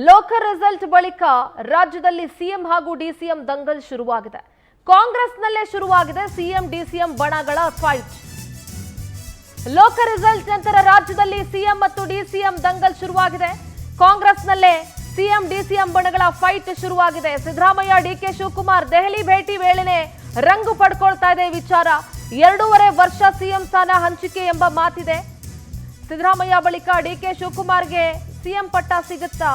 Local result ಬಳಿಕ ರಾಜ್ಯದಲ್ಲಿ CM ಹಾಗೂ ಡಿಸಿಎಂ ದಂಗಲ್ ಶುರುವಾಗಿದೆ. ಕಾಂಗ್ರೆಸ್ನಲ್ಲೇ ಶುರುವಾಗಿದೆ ಸಿಎಂ ಡಿಸಿಎಂ ಬಣಗಳ ಫೈಟ್. ಲೋಕಲ್ ರಿಸಲ್ಟ್ ನಂತರ ರಾಜ್ಯದಲ್ಲಿ ಸಿಎಂ ಮತ್ತು ಡಿಸಿಎಂ ದಂಗಲ್ ಶುರುವಾಗಿದೆ. ಕಾಂಗ್ರೆಸ್ನಲ್ಲೇ ಸಿಎಂ ಡಿಸಿಎಂ ಬಣಗಳ ಫೈಟ್ ಶುರುವಾಗಿದೆ. ಸಿದ್ದರಾಮಯ್ಯ ಡಿಕೆ ಶಿವಕುಮಾರ್ ದೆಹಲಿ ಭೇಟಿ ವೇಳೆನೆ ರಂಗು ಪಡ್ಕೊಳ್ತಾ ಇದೆ ವಿಚಾರ. 2.5 ವರ್ಷ ಸಿಎಂ ಸ್ಥಾನ ಹಂಚಿಕೆ ಎಂಬ ಮಾತಿದೆ. ಸಿದ್ದರಾಮಯ್ಯ ಬಳಿಕ ಡಿಕೆ ಶಿವಕುಮಾರ್ಗೆ ಸಿಎಂ ಪಟ್ಟ ಸಿಗುತ್ತಾ?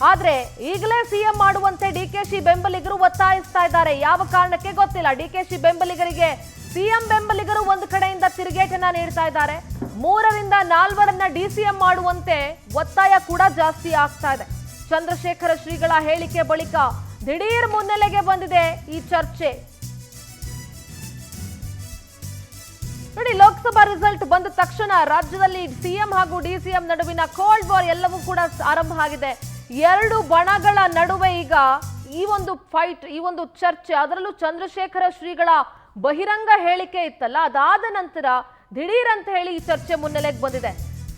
ಆದ್ರೆ ಈಗಲೇ ಸಿಎಂ ಮಾಡುವಂತೆ ಡಿಕೆಶಿ ಬೆಂಬಲಿಗರು ಒತ್ತಾಯಿಸ್ತಾ ಇದ್ದಾರೆ. ಯಾವ ಕಾರಣಕ್ಕೆ ಗೊತ್ತಿಲ್ಲ. ಡಿಕೆಶಿ ಬೆಂಬಲಿಗರಿಗೆ ಸಿಎಂ ಬೆಂಬಲಿಗರು ಒಂದು ಕಡೆಯಿಂದ ತಿರುಗೇಟನ್ನ ನೀಡ್ತಾ ಇದ್ದಾರೆ. 3ರಿಂದ 4ರನ್ನ ಡಿಸಿಎಂ ಮಾಡುವಂತೆ ಒತ್ತಾಯ ಕೂಡ ಜಾಸ್ತಿ ಆಗ್ತಾ ಇದೆ. ಚಂದ್ರಶೇಖರ ಶ್ರೀಗಳ ಹೇಳಿಕೆ ಬಳಿಕ ದಿಢೀರ್ ಮುನ್ನೆಲೆಗೆ ಬಂದಿದೆ ಈ ಚರ್ಚೆ. ನೋಡಿ, ಲೋಕಸಭಾ ರಿಸಲ್ಟ್ ಬಂದ ತಕ್ಷಣ ರಾಜ್ಯದಲ್ಲಿ ಸಿಎಂ ಹಾಗೂ ಡಿಸಿಎಂ ನಡುವಿನ ಕೋಲ್ಡ್ ವಾರ್ ಎಲ್ಲವೂ ಕೂಡ ಆರಂಭ ಆಗಿದೆ. 2 ಬಣಗಳ ನಡುವೆ ಈಗ ಈ ಒಂದು ಫೈಟ್, ಈ ಒಂದು ಚರ್ಚೆ, ಅದರಲ್ಲೂ ಚಂದ್ರಶೇಖರ ಶ್ರೀಗಳ ಬಹಿರಂಗ ಹೇಳಿಕೆ ಇತ್ತಲ್ಲ, ಅದಾದ ನಂತರ ದಿಢೀರ್ ಅಂತ ಹೇಳಿ ಈ ಚರ್ಚೆ ಮುನ್ನೆಲೆಗೆ ಬಂದಿದೆ.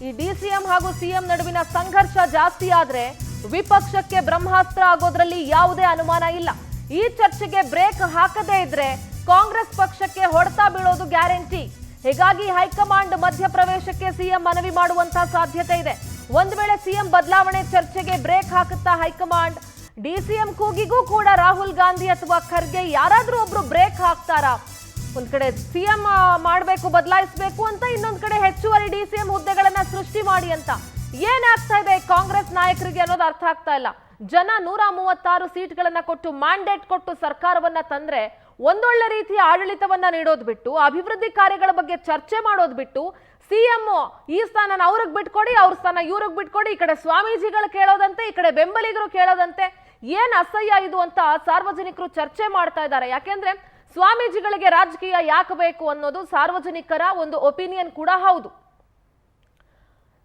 ಈ ಡಿಸಿಎಂ ಹಾಗೂ ಸಿಎಂ ನಡುವಿನ ಸಂಘರ್ಷ ಜಾಸ್ತಿ ಆದ್ರೆ ವಿಪಕ್ಷಕ್ಕೆ ಬ್ರಹ್ಮಾಸ್ತ್ರ ಆಗೋದ್ರಲ್ಲಿ ಯಾವುದೇ ಅನುಮಾನ ಇಲ್ಲ. ಈ ಚರ್ಚೆಗೆ ಬ್ರೇಕ್ ಹಾಕದೇ ಇದ್ರೆ ಕಾಂಗ್ರೆಸ್ ಪಕ್ಷಕ್ಕೆ ಹೊಡೆತ ಬೀಳೋದು ಗ್ಯಾರಂಟಿ. ಹೀಗಾಗಿ ಹೈಕಮಾಂಡ್ ಮಧ್ಯಪ್ರವೇಶಕ್ಕೆ ಸಿಎಂ ಮನವಿ ಮಾಡುವಂತಹ ಸಾಧ್ಯತೆ ಇದೆ. ಒಂದು ವೇಳೆ ಸಿಎಂ ಬದಲಾವಣೆ ಚರ್ಚೆಗೆ ಬ್ರೇಕ್ ಹಾಕುತ್ತಾ ಹೈಕಮಾಂಡ್, ಡಿಸಿಎಂ ಕೂಗಿಗೂ ಕೂಡ ರಾಹುಲ್ ಗಾಂಧಿ ಅಥವಾ ಖರ್ಗೆ ಯಾರಾದ್ರೂ ಒಬ್ರು ಬ್ರೇಕ್ ಹಾಕ್ತಾರಾ? ಒಂದ್ ಕಡೆ ಸಿಎಂ ಮಾಡಬೇಕು, ಬದಲಾಯಿಸಬೇಕು ಅಂತ, ಇನ್ನೊಂದ್ ಕಡೆ ಹೆಚ್ಚುವರಿ ಡಿಸಿಎಂ ಹುದ್ದೆಗಳನ್ನ ಸೃಷ್ಟಿ ಮಾಡಿ ಅಂತ. ಏನಾಗ್ತಾ ಇದೆ ಕಾಂಗ್ರೆಸ್ ನಾಯಕರಿಗೆ ಅನ್ನೋದು ಅರ್ಥ ಆಗ್ತಾ ಇಲ್ಲ. ಜನ 136 ಸೀಟ್ಗಳನ್ನ ಕೊಟ್ಟು, ಮ್ಯಾಂಡೇಟ್ ಕೊಟ್ಟು ಸರ್ಕಾರವನ್ನ ತಂದ್ರೆ ಒಂದೊಳ್ಳೆ ರೀತಿಯ ಆಡಳಿತವನ್ನ ನೀಡೋದು ಬಿಟ್ಟು, ಅಭಿವೃದ್ಧಿ ಕಾರ್ಯಗಳ ಬಗ್ಗೆ ಚರ್ಚೆ ಮಾಡೋದು ಬಿಟ್ಟು, ಸಿಎಂ ಈ ಸ್ಥಾನ ಅವ್ರಿಗೆ ಬಿಟ್ಕೊಡಿ, ಅವ್ರ ಸ್ಥಾನ ಇವ್ರಿಗೆ ಬಿಟ್ಕೊಡಿ, ಈ ಕಡೆ ಸ್ವಾಮೀಜಿಗಳು ಕೇಳೋದಂತೆ, ಈ ಕಡೆ ಬೆಂಬಲಿಗರು ಕೇಳೋದಂತೆ. ಏನ್ ಅಸಹ್ಯ ಇದು ಅಂತ ಸಾರ್ವಜನಿಕರು ಚರ್ಚೆ ಮಾಡ್ತಾ ಇದ್ದಾರೆ. ಯಾಕೆಂದ್ರೆ ಸ್ವಾಮೀಜಿಗಳಿಗೆ ರಾಜಕೀಯ ಯಾಕೆ ಬೇಕು ಅನ್ನೋದು ಸಾರ್ವಜನಿಕರ ಒಂದು ಒಪಿನಿಯನ್ ಕೂಡ ಹೌದು.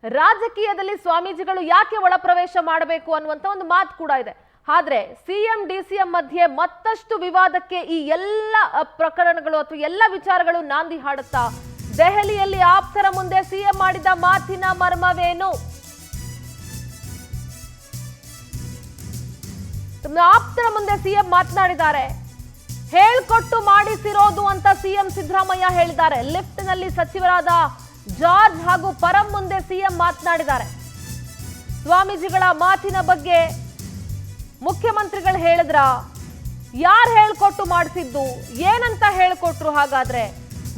ರಾಜಕೀಯದಲ್ಲಿ ಸ್ವಾಮೀಜಿಗಳು ಯಾಕೆ ಒಳಪ್ರವೇಶ ಮಾಡಬೇಕು ಅನ್ನುವಂತ ಒಂದು ಮಾತು ಕೂಡ ಇದೆ. ಆದ್ರೆ ಸಿಎಂ ಡಿಸಿಎಂ ಮಧ್ಯೆ ಮತ್ತಷ್ಟು ವಿವಾದಕ್ಕೆ ಈ ಎಲ್ಲ ಪ್ರಕರಣಗಳು ಅಥವಾ ಎಲ್ಲ ವಿಚಾರಗಳು ನಾಂದಿ ಹಾಡುತ್ತಾ ದೆಹಲಿಯಲ್ಲಿ ಆಪ್ತರ ಮುಂದೆ ಸಿಎಂ ಮಾಡಿದ ಮಾತಿನ ಮರ್ಮವೇನು? ಆಪ್ತರ ಮುಂದೆ ಸಿಎಂ ಮಾತನಾಡಿದ್ದಾರೆ. ಹೇಳ್ಕೊಟ್ಟು ಮಾಡಿಸಿರೋದು ಅಂತ ಸಿಎಂ ಸಿದ್ದರಾಮಯ್ಯ ಹೇಳಿದ್ದಾರೆ. ಲಿಫ್ಟ್ ನಲ್ಲಿ ಸಚಿವರಾದ ಜಾರ್ಜ್ ಹಾಗೂ ಪರಂ ಮುಂದೆ ಸಿಎಂ ಮಾತನಾಡಿದ್ದಾರೆ. ಸ್ವಾಮೀಜಿಗಳ ಮಾತಿನ ಬಗ್ಗೆ ಮುಖ್ಯಮಂತ್ರಿಗಳು ಹೇಳಿದ್ರ? ಯಾರು ಹೇಳ್ಕೊಟ್ಟು ಮಾಡಿಸಿದ್ದು? ಏನಂತ ಹೇಳ್ಕೊಟ್ರು? ಹಾಗಾದ್ರೆ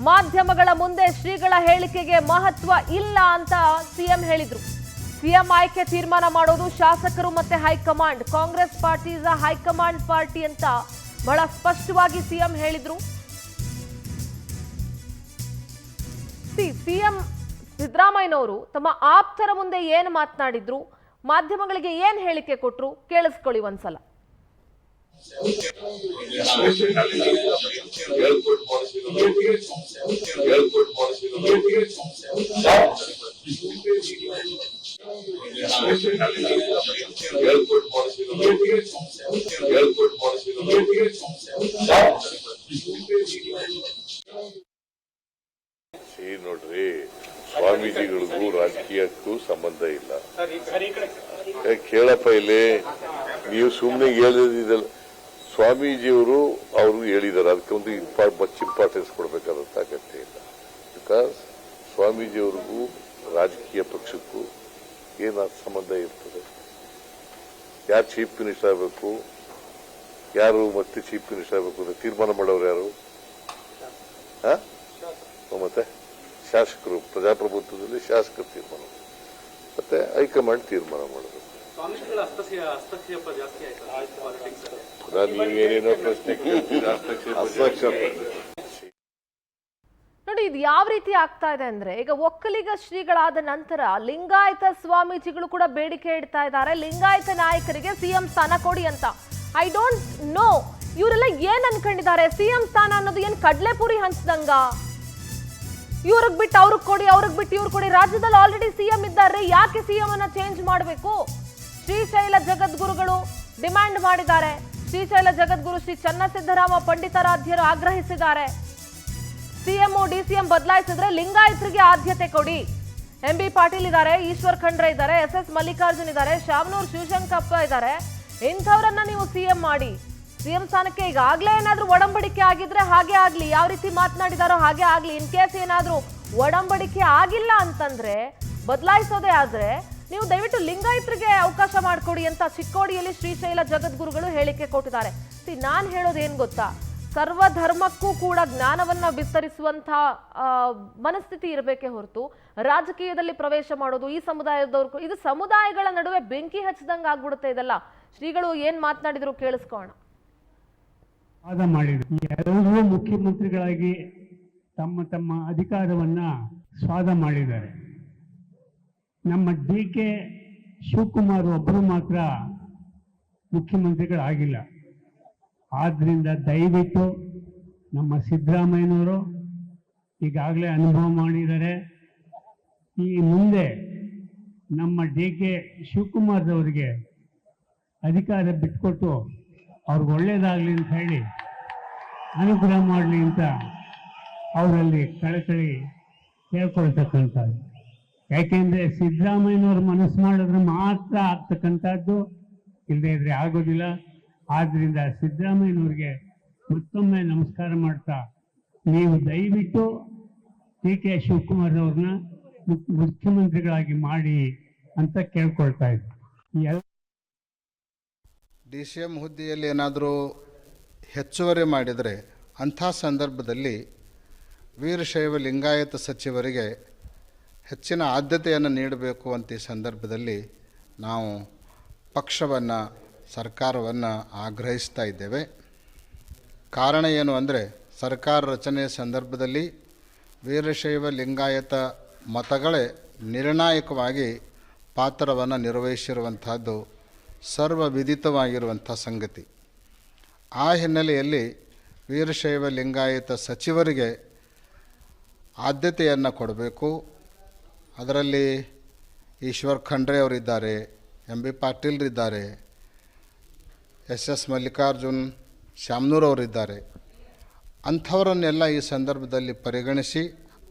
ಮಾಧ್ಯಮಗಳ ಮುಂದೆ ಶ್ರೀಗಳ ಹೇಳಿಕೆಗೆ ಮಹತ್ವ ಇಲ್ಲ ಅಂತ ಸಿಎಂ ಹೇಳಿದ್ರು. ಸಿಎಂ ಆಯ್ಕೆ ತೀರ್ಮಾನ ಮಾಡೋದು ಶಾಸಕರು ಮತ್ತೆ high command. Congress party is a high command party ಅಂತ ಬಹಳ ಸ್ಪಷ್ಟವಾಗಿ ಸಿಎಂ ಹೇಳಿದ್ರು. ಸಿಎಂ ಸಿದ್ದರಾಮಯ್ಯನವರು ತಮ್ಮ ಆಪ್ತರ ಮುಂದೆ ಏನು ಮಾತನಾಡಿದ್ರು, ಮಾಧ್ಯಮಗಳಿಗೆ ಏನ್ ಹೇಳಿಕೆ ಕೊಟ್ರು, ಕೇಳಿಸ್ಕೊಳ್ಳಿ ಒಂದ್ಸಲ. ನೋಡ್ರಿ, ಸ್ವಾಮೀಜಿಗಳಿಗೂ ರಾಜಕೀಯಕ್ಕೂ ಸಂಬಂಧ ಇಲ್ಲ. ಕೇಳಪ್ಪ, ಇಲ್ಲಿ ನೀವು ಸುಮ್ಮನೆ ಹೇಳಿದಿಲ್ಲ. ಸ್ವಾಮೀಜಿಯವರು ಅವರು ಹೇಳಿದ್ದಾರೆ, ಅದಕ್ಕೆ ಒಂದು ಮಚ್ ಇಂಪಾರ್ಟೆನ್ಸ್ ಕೊಡಬೇಕಾದಂತ ಅಗತ್ಯ ಇಲ್ಲ. ಬಿಕಾಸ್ ಸ್ವಾಮೀಜಿಯವ್ರಿಗೂ ರಾಜಕೀಯ ಪಕ್ಷಕ್ಕೂ ಏನು ಸಂಬಂಧ ಇರ್ತದೆ? ಯಾರು ಚೀಫ್ ಮಿನಿಸ್ಟರ್ ಆಗಬೇಕು, ಯಾರು ಮತ್ತೆ ಚೀಫ್ ಮಿನಿಸ್ಟರ್ ಆಗಬೇಕು ಅಂತ ತೀರ್ಮಾನ ಮಾಡೋರು ಯಾರು? ಮತ್ತೆ ಶಾಸಕರು. ಪ್ರಜಾಪ್ರಭುತ್ವದಲ್ಲಿ ಶಾಸಕರು ತೀರ್ಮಾನ, ಮತ್ತೆ ಹೈಕಮಾಂಡ್ ತೀರ್ಮಾನ ಮಾಡಬೇಕು. ನೀವೇನೇನೋ ಪ್ರಶ್ನೆ ನೋಡಿ, ಇದು ಯಾವ ರೀತಿ ಆಗ್ತಾ ಇದೆ ಅಂದ್ರೆ, ಈಗ ಒಕ್ಕಲಿಗ ಶ್ರೀಗಳಾದ ನಂತರ ಲಿಂಗಾಯತ ಸ್ವಾಮೀಜಿಗಳು ಕೂಡ ಬೇಡಿಕೆ ಇಡ್ತಾ ಇದ್ದಾರೆ, ಲಿಂಗಾಯತ ನಾಯಕರಿಗೆ ಸಿಎಂ ಸ್ಥಾನ ಕೊಡಿ ಅಂತ. ಐ ಡೋಂಟ್ ನೋ ಇವರೆಲ್ಲ ಏನ್ ಅನ್ಕೊಂಡಿದ್ದಾರೆ. ಸಿಎಂ ಸ್ಥಾನ ಅನ್ನೋದು ಏನ್ ಕಡ್ಲೆಪುರಿ ಹಂಚದಂಗ? ಇವ್ರಿಗೆ ಬಿಟ್ಟು ಅವ್ರಿಗೆ ಕೊಡಿ, ಅವ್ರಿಗೆ ಬಿಟ್ಟು ಇವ್ರು ಕೊಡಿ. ರಾಜ್ಯದಲ್ಲಿ ಆಲ್ರೆಡಿ ಸಿಎಂ ಇದ್ದಾರೆ, ಯಾಕೆ ಸಿಎಂ ಅನ್ನ ಚೇಂಜ್ ಮಾಡಬೇಕು? ಶ್ರೀಶೈಲ ಜಗದ್ಗುರುಗಳು ಡಿಮ್ಯಾಂಡ್ ಮಾಡಿದ್ದಾರೆ. ಶ್ರೀಶೈಲ ಜಗದ್ಗುರು ಶ್ರೀ ಚನ್ನಸಿದ್ದರಾಮ ಪಂಡಿತಾರಾಧ್ಯರು ಆಗ್ರಹಿಸಿದ್ದಾರೆ. ಸಿಎಂ ಡಿಸಿಎಂ ಬದಲಾಯಿಸಿದ್ರೆ ಲಿಂಗಾಯತರಿಗೆ ಆದ್ಯತೆ ಕೊಡಿ. ಎಂ ಬಿ ಪಾಟೀಲ್ ಇದ್ದಾರೆ, ಈಶ್ವರ್ ಖಂಡ್ರೆ ಇದ್ದಾರೆ, SS ಮಲ್ಲಿಕಾರ್ಜುನ್ ಇದ್ದಾರೆ, ಶಾಮನೂರ್ ಶಿವಶಂಕರಪ್ಪ ಇದ್ದಾರೆ. ಇಂಥವ್ರನ್ನ ನೀವು ಸಿಎಂ ಮಾಡಿ, ಸಿಎಂ ಸ್ಥಾನಕ್ಕೆ ಈಗಾಗಲೇ ಏನಾದ್ರೂ ಒಡಂಬಡಿಕೆ ಆಗಿದ್ರೆ ಹಾಗೆ ಆಗ್ಲಿ, ಯಾವ ರೀತಿ ಮಾತನಾಡಿದಾರೋ ಹಾಗೆ ಆಗ್ಲಿ. ಇನ್ ಕೇಸ್ ಏನಾದ್ರೂ ಒಡಂಬಡಿಕೆ ಆಗಿಲ್ಲ ಅಂತಂದ್ರೆ, ಬದಲಾಯಿಸೋದೇ ಆದ್ರೆ ನೀವು ದಯವಿಟ್ಟು ಲಿಂಗಾಯತರಿಗೆ ಅವಕಾಶ ಮಾಡಿಕೊಡಿ ಅಂತ ಚಿಕ್ಕೋಡಿಯಲ್ಲಿ ಶ್ರೀಶೈಲ ಜಗದ್ಗುರುಗಳು ಹೇಳಿಕೆ ಕೊಟ್ಟಿದ್ದಾರೆ. ನಾನ್ ಹೇಳೋದು ಏನ್ ಗೊತ್ತಾ, ಸರ್ವಧರ್ಮಕ್ಕೂ ಕೂಡ ಜ್ಞಾನವನ್ನ ವಿಸ್ತರಿಸುವಂತ ಮನಸ್ಥಿತಿ ಇರಬೇಕೇ ಹೊರತು ರಾಜಕೀಯದಲ್ಲಿ ಪ್ರವೇಶ ಮಾಡೋದು ಈ ಸಮುದಾಯದವ್ರು, ಇದು ಸಮುದಾಯಗಳ ನಡುವೆ ಬೆಂಕಿ ಹಚ್ಚದಂಗ ಆಗ್ಬಿಡುತ್ತೆ ಇದೆಲ್ಲ. ಶ್ರೀಗಳು ಏನ್ ಮಾತನಾಡಿದ್ರು ಕೇಳಿಸ್ಕೋಣ. ವಾದ ಮಾಡಿದ್ರು, ಎಲ್ಲರೂ ಮುಖ್ಯಮಂತ್ರಿಗಳಾಗಿ ತಮ್ಮ ತಮ್ಮ ಅಧಿಕಾರವನ್ನ ಸ್ವಾದ ಮಾಡಿದ್ದಾರೆ. ನಮ್ಮ DK ಶಿವಕುಮಾರ್ ಒಬ್ಬರು ಮಾತ್ರ ಮುಖ್ಯಮಂತ್ರಿಗಳಾಗಿಲ್ಲ. ಆದ್ರಿಂದ ದಯವಿಟ್ಟು ನಮ್ಮ ಸಿದ್ದರಾಮಯ್ಯನವರು ಈಗಾಗಲೇ ಅನುಭವ ಮಾಡಿದ್ದಾರೆ. ಈ ಮುಂದೆ ನಮ್ಮ DK ಶಿವಕುಮಾರ್ದವರಿಗೆ ಅಧಿಕಾರ ಬಿಟ್ಕೊಟ್ಟು ಅವ್ರಿಗೆ ಒಳ್ಳೇದಾಗಲಿ ಅಂತ ಹೇಳಿ ಅನುಗ್ರಹ ಮಾಡಲಿ ಅಂತ ಅವರಲ್ಲಿ ಕಳಕಳಿ ಕೇಳ್ಕೊಳ್ತಕ್ಕಂಥದ್ದು. ಯಾಕೆಂದರೆ ಸಿದ್ದರಾಮಯ್ಯನವ್ರು ಮನಸ್ಸು ಮಾಡಿದ್ರೆ ಮಾತ್ರ ಆಗ್ತಕ್ಕಂಥದ್ದು, ಇಲ್ಲದೇ ಇದ್ರೆ ಆಗೋದಿಲ್ಲ. ಆದ್ದರಿಂದ ಸಿದ್ದರಾಮಯ್ಯನವ್ರಿಗೆ ಮತ್ತೊಮ್ಮೆ ನಮಸ್ಕಾರ ಮಾಡ್ತಾ, ನೀವು ದಯವಿಟ್ಟು DK ಶಿವಕುಮಾರ್ ಅವ್ರನ್ನ ಮುಖ್ಯಮಂತ್ರಿಗಳಾಗಿ ಮಾಡಿ ಅಂತ ಕೇಳ್ಕೊಳ್ತಾ ಇದ್ವಿ. DCM ಹುದ್ದೆಯಲ್ಲಿ ಏನಾದರೂ ಹೆಚ್ಚುವರಿ ಮಾಡಿದರೆ ಅಂಥ ಸಂದರ್ಭದಲ್ಲಿ ವೀರಶೈವ ಲಿಂಗಾಯತ ಸಚಿವರಿಗೆ ಹೆಚ್ಚಿನ ಆದ್ಯತೆಯನ್ನು ನೀಡಬೇಕು ಅಂತ ಈ ಸಂದರ್ಭದಲ್ಲಿ ನಾವು ಪಕ್ಷವನ್ನು, ಸರ್ಕಾರವನ್ನು ಆಗ್ರಹಿಸ್ತಾ ಇದ್ದೇವೆ. ಕಾರಣ ಏನು ಅಂದರೆ, ಸರ್ಕಾರ ರಚನೆಯ ಸಂದರ್ಭದಲ್ಲಿ ವೀರಶೈವ ಲಿಂಗಾಯತ ಮತಗಳೇ ನಿರ್ಣಾಯಕವಾಗಿ ಪಾತ್ರವನ್ನು ನಿರ್ವಹಿಸಿರುವಂಥದ್ದು ಸರ್ವವಿದಿತವಾಗಿರುವಂಥ ಸಂಗತಿ. ಆ ಹಿನ್ನೆಲೆಯಲ್ಲಿ ವೀರಶೈವ ಲಿಂಗಾಯತ ಸಚಿವರಿಗೆ ಆದ್ಯತೆಯನ್ನು ಕೊಡಬೇಕು. ಅದರಲ್ಲಿ ಈಶ್ವರ್ ಖಂಡ್ರೆ ಅವರಿದ್ದಾರೆ, ಎಂ ಬಿ ಪಾಟೀಲ್ರಿದ್ದಾರೆ, SS ಮಲ್ಲಿಕಾರ್ಜುನ್, ಶಾಮನೂರ್ ಅವರಿದ್ದಾರೆ. ಅಂಥವರನ್ನೆಲ್ಲ ಈ ಸಂದರ್ಭದಲ್ಲಿ ಪರಿಗಣಿಸಿ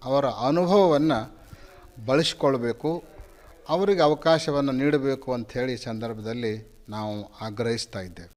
ಅವರ ಅನುಭವವನ್ನು ಬಳಸಿಕೊಳ್ಬೇಕು, ಅವರಿಗೆ ಅವಕಾಶವನ್ನು ನೀಡಬೇಕು ಅಂಥೇಳಿ ಈ ಸಂದರ್ಭದಲ್ಲಿ ನಾವು ಆಗ್ರಹಿಸ್ತಾ ಇದ್ದೇವೆ.